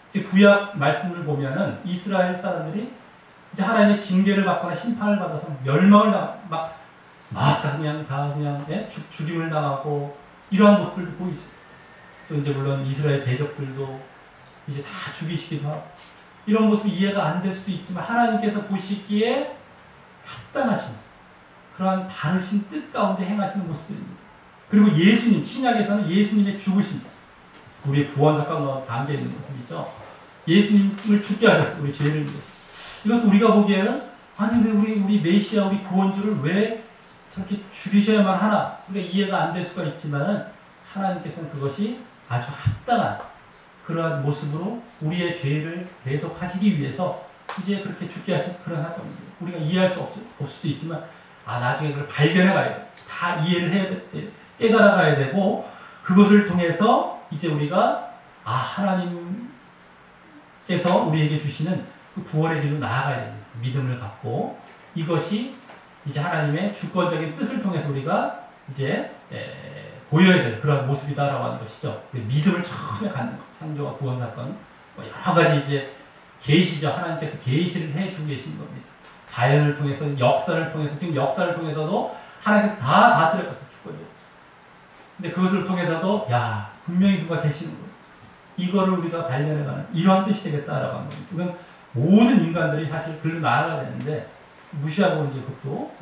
이제 구약 말씀을 보면은 이스라엘 사람들이 이제 하나님의 징계를 받거나 심판을 받아서 멸망을 그냥 예? 죽임을 당하고 이러한 모습들도 보이죠. 또 이제 물론 이스라엘 대적들도 이제 다 죽이시기도 하고 이런 모습이 이해가 안 될 수도 있지만 하나님께서 보시기에 합당하신 그러한 바르신 뜻 가운데 행하시는 모습들입니다. 그리고 예수님, 신약에서는 예수님의 죽으심, 우리의 구원 사건과 담겨 있는 모습이죠. 예수님을 죽게 하셨어요. 우리 죄를 위해서. 이것도 우리가 보기에는 아니 왜 우리 메시아, 우리 구원주를 왜 저렇게 죽이셔야만 하나? 우리가 이해가 안 될 수가 있지만은 하나님께서는 그것이 아주 합당한 그러한 모습으로 우리의 죄를 대속하시기 위해서 이제 그렇게 죽게 하신 그런 사건입니다. 우리가 이해할 수 없을 수도 있지만 나중에 그걸 발견해 가야 돼. 다 이해를 해야 돼. 깨달아 가야 되고 그것을 통해서 이제 우리가 하나님께서 우리에게 주시는 그 구원의 길로 나아가야 됩니다. 믿음을 갖고 이것이 이제 하나님의 주권적인 뜻을 통해서 우리가 이제 보여야 될 그런 모습이다라고 하는 것이죠. 믿음을 처음에 갖는 것, 창조와 구원 사건, 여러 가지 이제 계시죠. 하나님께서 계시를 해주고 계신 겁니다. 자연을 통해서, 역사를 통해서, 지금 역사를 통해서도 하나님께서 다 다스렸거든요. 주권적으로. 근데 그것을 통해서도 분명히 누가 계시는 거예요. 이거를 우리가 발견해가는 이러한 뜻이 되겠다라고 하는 겁니다. 이건 모든 인간들이 사실 글로 나아가야 되는데 무시하고 이제 그것도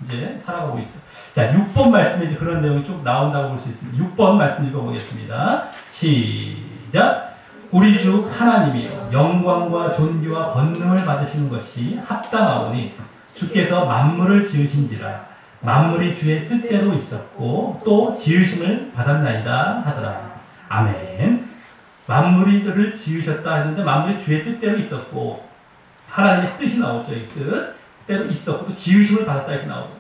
이제 살아가고 있죠. 자, 6번 말씀에 이제 그런 내용이 쭉 나온다고 볼 수 있습니다. 6번 말씀 읽어보겠습니다. 시작. 우리 주 하나님이여 영광과 존귀와 권능을 받으시는 것이 합당하오니 주께서 만물을 지으신지라 만물이 주의 뜻대로 있었고 또 지으심을 받았나이다 하더라. 아멘. 만물이를 지으셨다 했는데 만물이 주의 뜻대로 있었고 하나님의 뜻이 나오죠. 이 뜻대로 있었고 또 지으심을 받았다 이렇게 나오죠.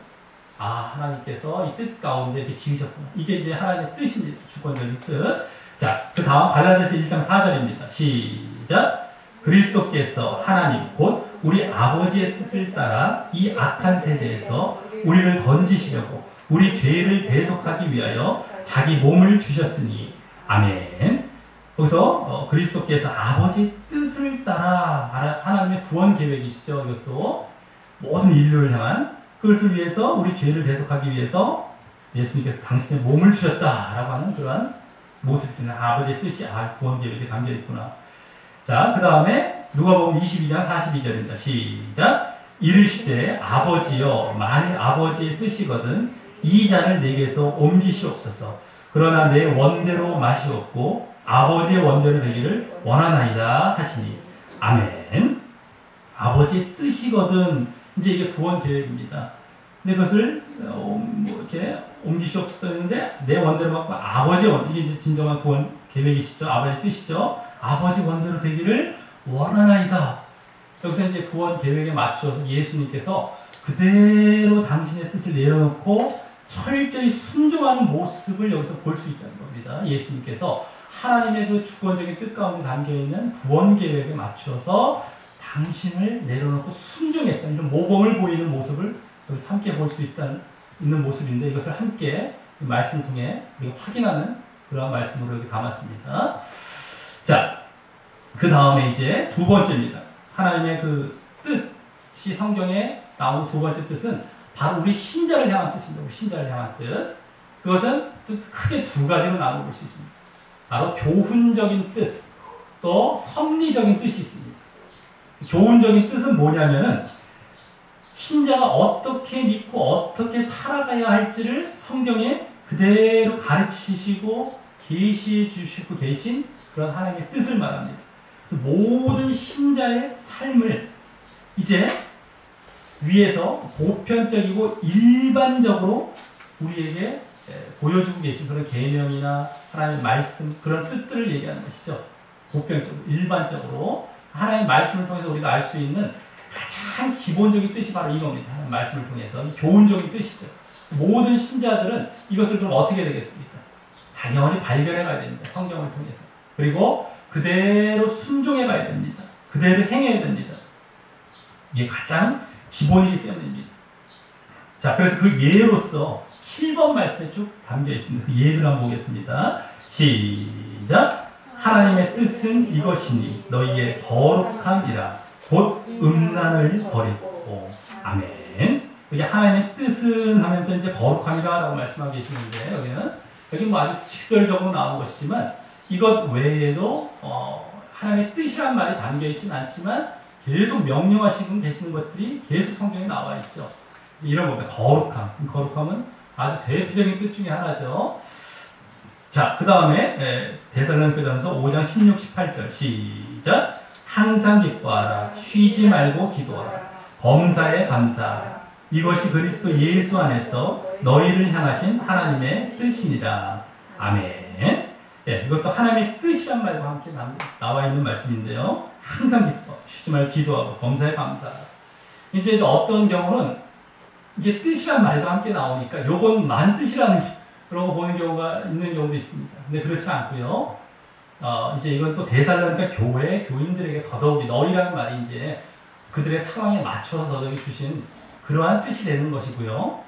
하나님께서 이 뜻 가운데 이렇게 지으셨구나. 이게 이제 하나님의 뜻입니다. 주권적인 뜻. 자, 그 다음 갈라디아서 1장 4절입니다. 시작. 그리스도께서 하나님 곧 우리 아버지의 뜻을 따라 이 악한 세대에서 우리를 건지시려고 우리 죄를 대속하기 위하여 자기 몸을 주셨으니 아멘. 거기서 그리스도께서 아버지 뜻을 따라 하나님의 구원 계획이시죠. 이것도 모든 인류를 향한 그것을 위해서 우리 죄를 대속하기 위해서 예수님께서 당신의 몸을 주셨다라고 하는 그러한 모습입니다. 아버지의 뜻이 구원 계획에 담겨 있구나. 자, 그 다음에 누가복음 22장 42절입니다. 시작. 이르시되 아버지여 만일 아버지의 뜻이거든 이 잔을 내게서 옮기시옵소서. 그러나 내 원대로 마시옵고 아버지의 원대로 되기를 원하나이다 하시니 아멘. 아버지의 뜻이거든 이제 이게 구원 계획입니다. 근데 그것을 이렇게 옮기시옵소서 했는데 내 원대로 갖고 아버지의 원 이게 이제 진정한 구원 계획이시죠. 아버지의 뜻이죠. 아버지 원대로 되기를 원하나이다. 여기서 이제 구원 계획에 맞추어서 예수님께서 그대로 당신의 뜻을 내려놓고 철저히 순종하는 모습을 여기서 볼 수 있다는 겁니다. 예수님께서 하나님의 그 주권적인 뜻 가운데 담겨있는 구원 계획에 맞추어서 당신을 내려놓고 순종했던 이런 모범을 보이는 모습을 여기서 함께 볼 수 있는 모습인데 이것을 함께 말씀을 통해 우리가 확인하는 그런 말씀으로 여기 담았습니다. 자, 그 다음에 이제 두 번째입니다. 하나님의 그 뜻이 성경에 나오는 두 번째 뜻은 바로 우리 신자를 향한 뜻입니다. 우리 신자를 향한 뜻. 그것은 크게 두 가지로 나눠볼 수 있습니다. 바로 교훈적인 뜻, 또 섭리적인 뜻이 있습니다. 교훈적인 뜻은 뭐냐면은 신자가 어떻게 믿고 어떻게 살아가야 할지를 성경에 그대로 가르치시고 계시해 주시고 계신 그런 하나님의 뜻을 말합니다. 그래서 모든 신자의 삶을 이제 위에서 보편적이고 일반적으로 우리에게 보여주고 계신 그런 개념이나 하나님의 말씀 그런 뜻들을 얘기하는 것이죠. 보편적으로 일반적으로 하나님의 말씀을 통해서 우리가 알 수 있는 가장 기본적인 뜻이 바로 이겁니다. 하나님의 말씀을 통해서 교훈적인 뜻이죠. 모든 신자들은 이것을 좀 어떻게 되겠습니까? 당연히 발견해 가야 됩니다. 성경을 통해서. 그리고 그대로 순종해 가야 됩니다. 그대로 행해야 됩니다. 이게 가장 기본이기 때문입니다. 자, 그래서 그 예로서 7번 말씀에 쭉 담겨 있습니다. 그 예를 한번 보겠습니다. 시작. 하나님의 뜻은 이것이니 너희의 거룩함이라 곧 음란을 버리고. 아멘. 이게 하나님의 뜻은 하면서 이제 거룩함이다라고 말씀하고 계시는데 여기 뭐 아주 직설적으로 나온 것이지만 이것 외에도 하나님의 뜻이란 말이 담겨 있지는 않지만 계속 명령하시고 계시는 것들이 계속 성경에 나와 있죠. 이런 겁니다. 거룩함. 거룩함은 아주 대표적인 뜻 중에 하나죠. 자, 그 다음에 데살로니가전서 5장 16, 18절 시작. 항상 기뻐하라. 쉬지 말고 기도하라. 범사에 감사하라. 이것이 그리스도 예수 안에서 너희를 향하신 하나님의 뜻이니라. 아멘. 이것도 하나님의 뜻이란 말과 함께 나와 있는 말씀인데요. 항상 기뻐, 쉬지 말고 기도하고 범사에 감사하라. 이제 어떤 경우는 이게 뜻이란 말과 함께 나오니까 요것만 뜻이라는 그러고 보는 경우가 있는 경우도 있습니다. 근데 그렇지 않고요. 이제 이건 또 데살로니가 교회 교인들에게 더더욱이 너희라는 말이 이제 그들의 상황에 맞춰서 더더욱이 주신 그러한 뜻이 되는 것이고요.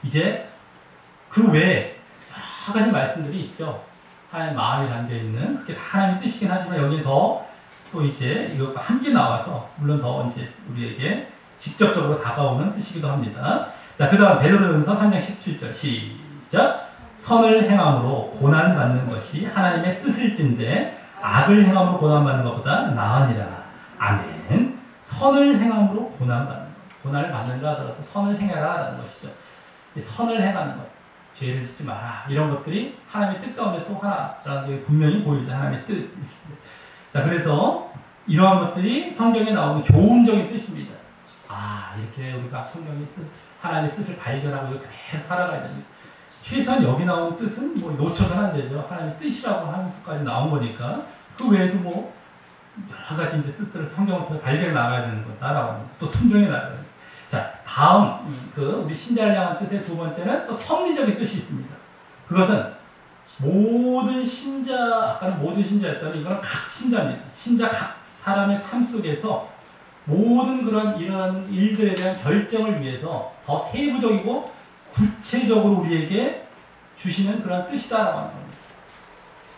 이제 그 외에 여러 가지 말씀들이 있죠. 하나님의 마음이 담겨 있는 그게 다 하나님의 뜻이긴 하지만 여기에 더 또 이제 이것과 함께 나와서 물론 더 이제 우리에게 직접적으로 다가오는 뜻이기도 합니다. 자, 그 다음 베드로전서 3장 17절 시작. 선을 행함으로 고난받는 것이 하나님의 뜻일진데 악을 행함으로 고난받는 것보다 나으니라. 아멘. 선을 행함으로 고난받는 것. 고난을 받는다 하더라도 선을 행해라 라는 것이죠. 이 선을 행하는 것. 죄를 짓지 마라. 이런 것들이 하나님의 뜻 가운데 또 하나라는 게 분명히 보이죠. 하나님의 뜻. 자, 그래서 이러한 것들이 성경에 나오는 교훈적인 뜻입니다. 이렇게 우리가 성경의 뜻, 하나님의 뜻을 발견하고 그대로 살아가야 됩니다. 최소한 여기 나온 뜻은 뭐 놓쳐서는 안 되죠. 하나님의 뜻이라고 하면서까지 나온 거니까 그 외에도 뭐 여러 가지 이제 뜻들을 성경을 통해 발견해 나가야 되는 거다라고 또 순종해 나가야 됩니다. 자, 다음 우리 신자를 향한 뜻의 두 번째는 또 섭리적인 뜻이 있습니다. 그것은 모든 신자, 아까는 모든 신자였더니 이거는 각 신자입니다. 신자 각 사람의 삶 속에서 모든 그런 일어나는 일들에 대한 결정을 위해서 더 세부적이고 구체적으로 우리에게 주시는 그런 뜻이다라고 하는 겁니다.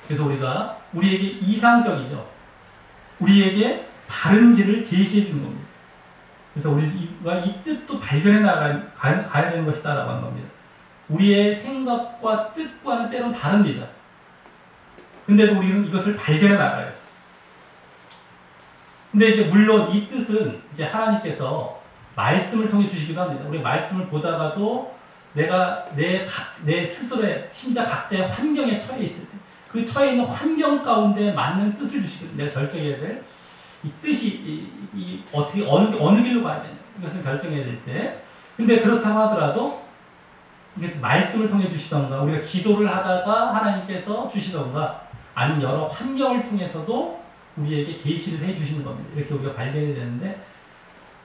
그래서 우리에게 이상적이죠. 우리에게 바른 길을 제시해 주는 겁니다. 그래서 우리가 이 뜻도 발견해 가야 되는 것이다라고 하는 겁니다. 우리의 생각과 뜻과는 때론 다릅니다. 근데도 우리는 이것을 발견해 나가요. 근데 이제 물론 이 뜻은 이제 하나님께서 말씀을 통해 주시기도 합니다. 우리 말씀을 보다가도 내가 내 스스로의 신자 각자의 환경에 처해 있을 때 그 처해 있는 환경 가운데 맞는 뜻을 주시거든요. 내가 결정해야 될 이 뜻이 어떻게 어느 길로 가야 되냐 이것을 결정해야 될 때. 근데 그렇다고 하더라도 그래서 말씀을 통해 주시던가 우리가 기도를 하다가 하나님께서 주시던가 아니면 여러 환경을 통해서도 우리에게 계시를 해 주시는 겁니다. 이렇게 우리가 발견이 되는데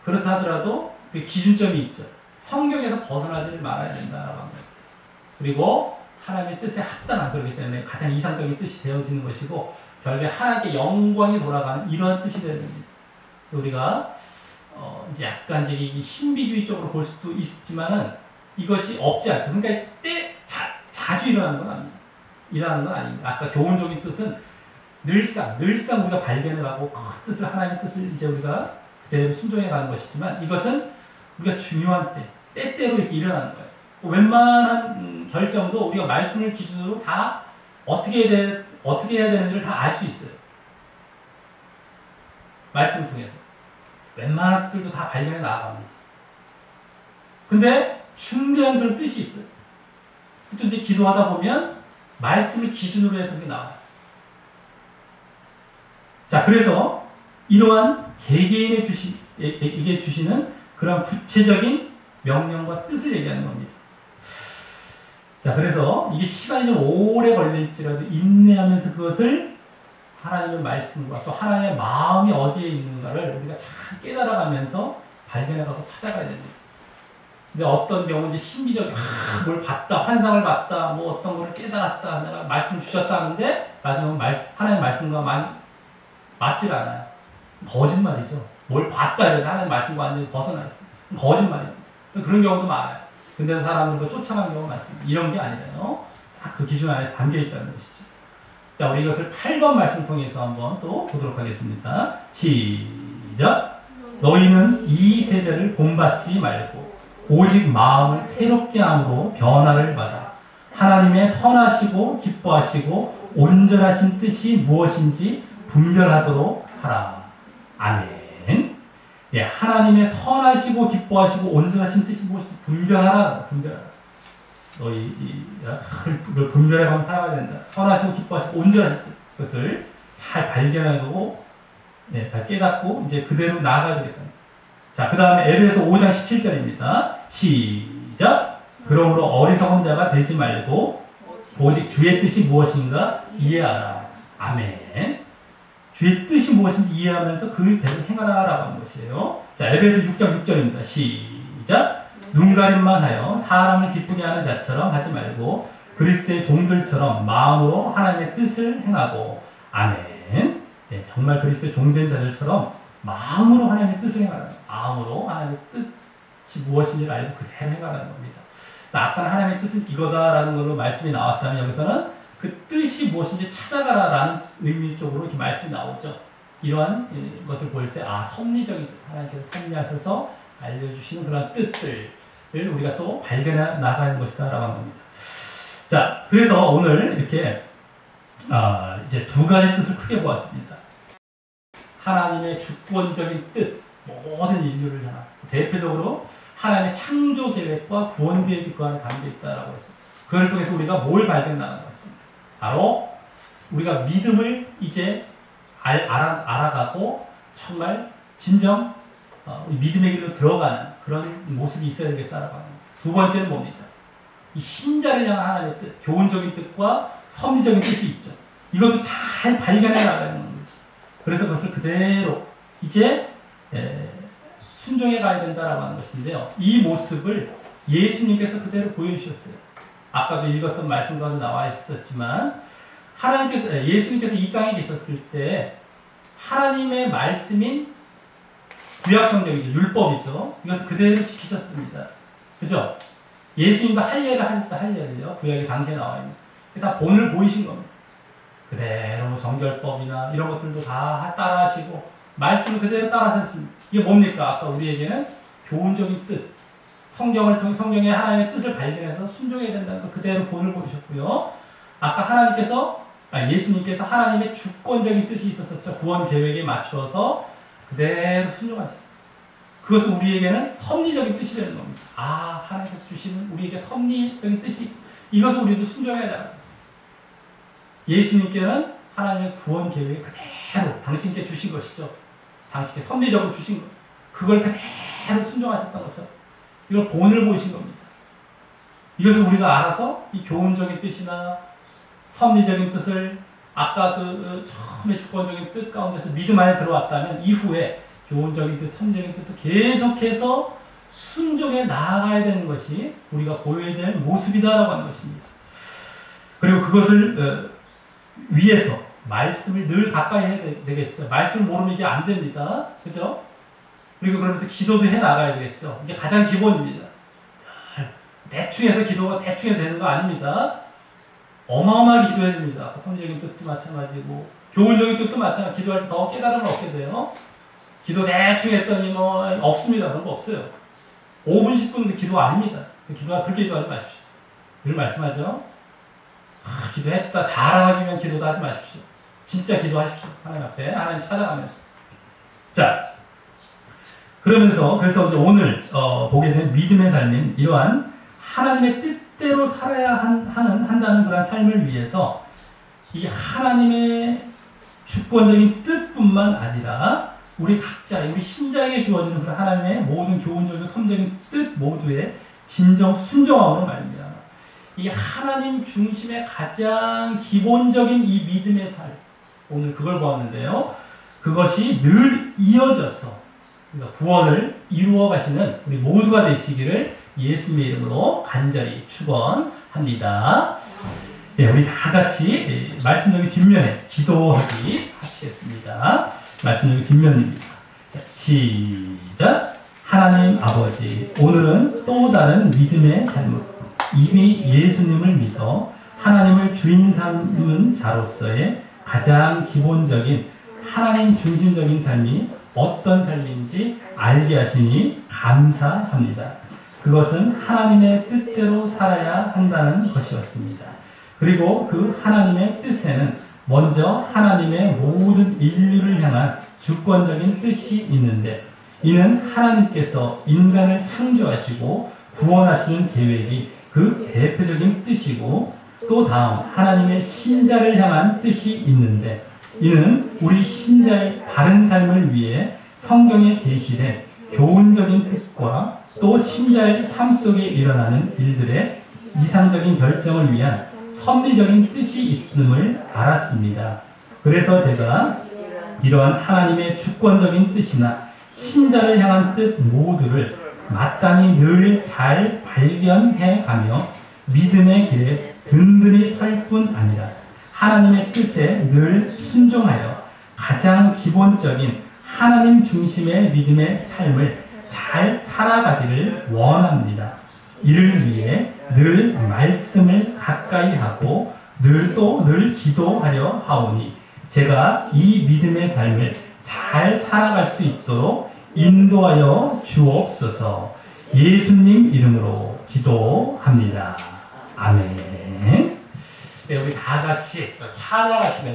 그렇다 하더라도 그 기준점이 있죠. 성경에서 벗어나지 말아야 된다라고 합니다. 그리고 하나님의 뜻에 합당한 그렇기 때문에 가장 이상적인 뜻이 되어지는 것이고 결국에 하나님께 영광이 돌아가는 이러한 뜻이 되는 겁니다. 우리가 이제 약간 이제 신비주의 쪽으로 볼 수도 있지만은 이것이 없지 않죠. 그러니까 자주 일어나는 건 아닙니다. 일어나는 건 아닙니다. 아까 교훈적인 뜻은 늘상 우리가 발견을 하고 그 뜻을 하나님의 뜻을 이제 우리가 그대로 순종해 가는 것이지만 이것은 우리가 중요한 때때로 이렇게 일어나는 거예요. 웬만한 결정도 우리가 말씀을 기준으로 다 어떻게 해야 되는지를 다 알 수 있어요. 말씀을 통해서. 웬만한 뜻들도 다 발견해 나아갑니다. 근데 중대한 그런 뜻이 있어요. 또 이제 기도하다 보면 말씀을 기준으로 해서 그게 나와요. 자, 그래서 이러한 개개인에게 주시는 그런 구체적인 명령과 뜻을 얘기하는 겁니다. 자, 그래서 이게 시간이 좀 오래 걸릴지라도 인내하면서 그것을 하나님의 말씀과 또 하나님의 마음이 어디에 있는가를 우리가 잘 깨달아가면서 발견해가고 찾아가야 됩니다. 근데 어떤 경우는 이제 신비적인 뭘 봤다, 환상을 봤다, 뭐 어떤 거를 깨달았다, 내가 말씀을 주셨다 하는데 나중에 하나님의 말씀과 맞질 않아요. 거짓말이죠. 뭘 봤다 이러는데 하나님의 말씀과 완전히 벗어나 있어요. 거짓말입니다. 그런 경우도 많아요. 근데 사람들도 쫓아가는 경우가 많습니다. 이런 게 아니라요. 그 기준 안에 담겨 있다는 것이죠. 자, 우리 이것을 8번 말씀 통해서 한번 또 보도록 하겠습니다. 시작! 너희는 이 세대를 본받지 말고 오직 마음을 새롭게 함으로 변화를 받아 하나님의 선하시고 기뻐하시고 온전하신 뜻이 무엇인지 분별하도록 하라. 아멘. 예, 하나님의 선하시고 기뻐하시고 온전하신 뜻이 무엇인지 분별하라. 분별하라. 너희 그걸 분별해가면 살아가야 된다. 선하시고 기뻐하시고 온전하신 것을 잘 발견하고 네, 잘 깨닫고 이제 그대로 나아가야 되겠다. 자, 그 다음에 에베소 5장 17절입니다. 시작. 그러므로 어리석은 자가 되지 말고 오직 주의 뜻이 무엇인가 이해하라. 아멘. 주의 뜻이 무엇인지 이해하면서 그대로 행하라라고 하는 것이에요. 자, 에베소 6장 6절입니다. 시작. 눈가림만 하여 사람을 기쁘게 하는 자처럼 하지 말고 그리스도의 종들처럼 마음으로 하나님의 뜻을 행하고. 아멘. 네, 정말 그리스도의 종된 자들처럼 마음으로 하나님의 뜻을 행하라. 마음으로 하나님의 뜻이 무엇인지를 알고 그대로 행하라는 겁니다. 아까 하나님의 뜻은 이거다라는 걸로 말씀이 나왔다면 여기서는 그 뜻이 무엇인지 찾아가라라는 의미 쪽으로 이렇게 말씀이 나오죠. 이러한 것을 볼 때 섭리적인 뜻, 하나님께서 섭리하셔서 알려주시는 그런 뜻들을 우리가 또 발견해 나가는 것이다라고 하는 겁니다. 자, 그래서 오늘 이렇게 이제 두 가지 뜻을 크게 보았습니다. 하나님의 주권적인 뜻, 모든 인류를 향한 대표적으로 하나님의 창조 계획과 구원 계획이 그 안에 담겨 있다라고 했습니다. 그걸 통해서 우리가 뭘 발견 나가는 것입니다. 바로 우리가 믿음을 이제 알아가고 정말 진정 믿음의 길로 들어가는 그런 모습이 있어야 되겠다라고 합니다. 두 번째는 뭡니까? 이 신자를 향한 하나님의 뜻, 교훈적인 뜻과 섭리적인 뜻이 있죠. 이것도 잘 발견해 나가는 겁니다. 그래서 그것을 그대로 이제 순종해 가야 된다라고 하는 것인데요. 이 모습을 예수님께서 그대로 보여주셨어요. 아까도 읽었던 말씀 가운데 나와 있었지만 예수님께서 이 땅에 계셨을 때 하나님의 말씀인 구약성경이죠. 율법이죠. 이것을 그대로 지키셨습니다. 그죠? 예수님도 할례를 하셨어요. 할례를요. 구약의 당시에 나와 있는. 다 본을 보이신 겁니다. 그대로 정결법이나 이런 것들도 다 따라하시고 말씀을 그대로 따라하셨습니다. 이게 뭡니까? 아까 우리에게는 교훈적인 뜻, 성경을 통해 성경의 하나님의 뜻을 발견해서 순종해야 된다는 걸 그대로 본을 보이셨고요. 아까 예수님께서 하나님의 주권적인 뜻이 있었었죠. 구원 계획에 맞추어서 그대로 순종하셨습니다. 그것은 우리에게는 섭리적인 뜻이 되는 겁니다. 하나님께서 주시는 우리에게 섭리적인 뜻이, 이것을 우리도 순종해야 됩니다. 예수님께는 하나님의 구원 계획을 그대로 당신께 주신 것이죠. 당신께 섭리적으로 주신 것. 그걸 그대로 순종하셨던 거죠. 이걸 본을 보이신 겁니다. 이것을 우리가 알아서 이 교훈적인 뜻이나 섭리적인 뜻을 아까 처음에 주권적인 뜻 가운데서 믿음 안에 들어왔다면 이후에 교훈적인 뜻, 섭리적인 뜻도 계속해서 순종해 나아가야 되는 것이 우리가 보여야 될 모습이다라고 하는 것입니다. 그리고 그것을 위해서 말씀을 늘 가까이 해야 되겠죠. 말씀을 모르면 이게 안 됩니다. 그죠? 그리고 그러면서 기도도 해 나가야 되겠죠. 이게 가장 기본입니다. 대충해서 기도가 대충해서 되는 거 아닙니다. 어마어마하게 기도해야 됩니다. 섭리적인 뜻도 마찬가지고 교훈적인 뜻도 마찬가지고 기도할 때 더 깨달음을 얻게 돼요. 기도 대충 했더니 없습니다. 그런 거 없어요. 5분, 10분 기도 아닙니다. 그렇게 기도하지 마십시오. 늘 말씀하죠. 기도했다. 잘하기면 기도도 하지 마십시오. 진짜 기도하십시오. 하나님 앞에. 하나님 찾아가면서. 자, 그래서 이제 오늘 보게 된 믿음의 삶인 이러한 하나님의 뜻대로 살아야 한다는 그런 삶을 위해서 이 하나님의 주권적인 뜻뿐만 아니라 우리 각자, 우리 신자에게 주어지는 그런 하나님의 모든 교훈적인 섭리적인 뜻 모두의 진정 순종함으로 말입니다. 이 하나님 중심의 가장 기본적인 이 믿음의 삶, 오늘 그걸 보았는데요. 그것이 늘 이어져서 구원을 이루어 가시는 우리 모두가 되시기를 예수님의 이름으로 간절히 축원합니다. 네, 우리 다 같이 말씀드린 뒷면에 기도하기 하시겠습니다. 말씀드린 뒷면입니다. 시작. 하나님 아버지, 오늘은 또 다른 믿음의 삶을 이미 예수님을 믿어 하나님을 주인 삼는 자로서의 가장 기본적인 하나님 중심적인 삶이 어떤 삶인지 알게 하시니 감사합니다. 그것은 하나님의 뜻대로 살아야 한다는 것이었습니다. 그리고 그 하나님의 뜻에는 먼저 하나님의 모든 인류를 향한 주권적인 뜻이 있는데, 이는 하나님께서 인간을 창조하시고 구원하시는 계획이 그 대표적인 뜻이고, 또 다음 하나님의 신자를 향한 뜻이 있는데, 이는 우리 신자의 바른 삶을 위해 성경에 계시된 교훈적인 뜻과 또 신자의 삶 속에 일어나는 일들의 이상적인 결정을 위한 섭리적인 뜻이 있음을 알았습니다. 그래서 제가 이러한 하나님의 주권적인 뜻이나 신자를 향한 뜻 모두를 마땅히 늘 잘 발견해가며 믿음의 길에 든든히 설 뿐 아니라 하나님의 뜻에 늘 순종하여 가장 기본적인 하나님 중심의 믿음의 삶을 잘 살아가기를 원합니다. 이를 위해 늘 말씀을 가까이 하고 늘 기도하려 하오니, 제가 이 믿음의 삶을 잘 살아갈 수 있도록 인도하여 주옵소서. 예수님 이름으로 기도합니다. 아멘. 네, 우리 다 같이 찬양하시면서